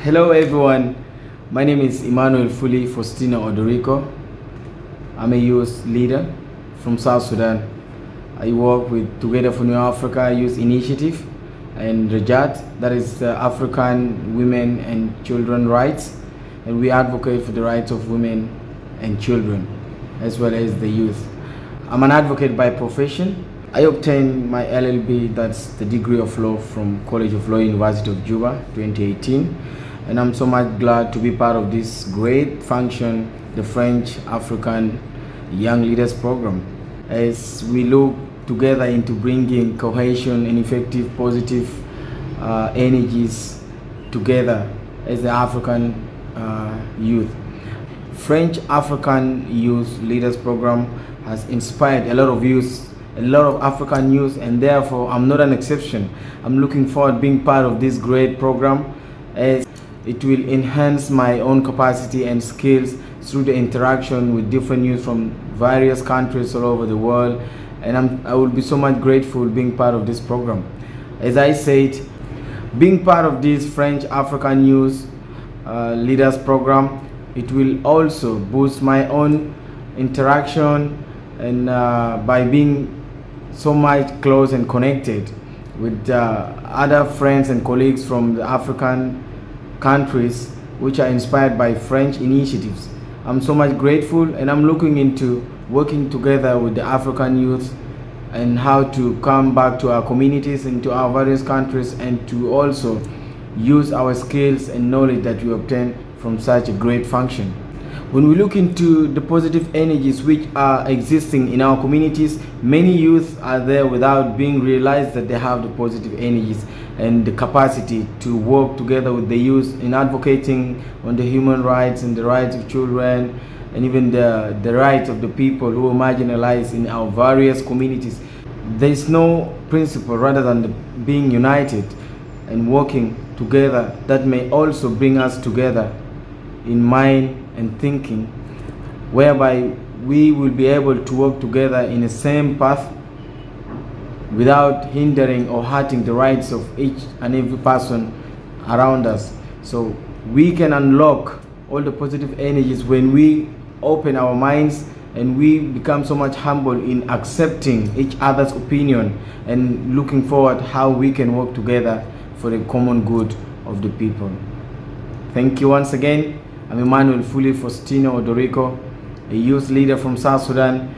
Hello everyone, my name is Emmanuel Fuli Faustino Odoriko. I'm a youth leader from South Sudan. I work with Together for New Africa Youth Initiative and Rajat, that is African Women and Children Rights, and we advocate for the rights of women and children as well as the youth. I'm an advocate by profession. I obtained my LLB, that's the degree of law, from College of Law, University of Juba, 2018. And I'm so much glad to be part of this great function, the French African Young Leaders Program, as we look together into bringing cohesion and effective positive energies together as the African youth. French African Youth Leaders Program has inspired a lot of youth, a lot of African youth, and therefore I'm not an exception. I'm looking forward to being part of this great program, as it will enhance my own capacity and skills through the interaction with different youth from various countries all over the world, and I will be so much grateful being part of this program. As I said, being part of this French African Youth Leaders Program, it will also boost my own interaction, and by being so much close and connected with other friends and colleagues from the African countries which are inspired by French initiatives. I'm so much grateful, and I'm looking into working together with the African youth and how to come back to our communities and to our various countries, and to also use our skills and knowledge that we obtain from such a great function. When we look into the positive energies which are existing in our communities, many youth are there without being realized that they have the positive energies and the capacity to work together with the youth in advocating on the human rights and the rights of children, and even the rights of the people who are marginalized in our various communities. There is no principle rather than being united and working together that may also bring us together in mind and thinking, whereby we will be able to work together in the same path without hindering or hurting the rights of each and every person around us. So we can unlock all the positive energies when we open our minds and we become so much humble in accepting each other's opinion and looking forward how we can work together for the common good of the people. Thank you once again. I'm Emmanuel Fuli Faustino Odoriko, a youth leader from South Sudan.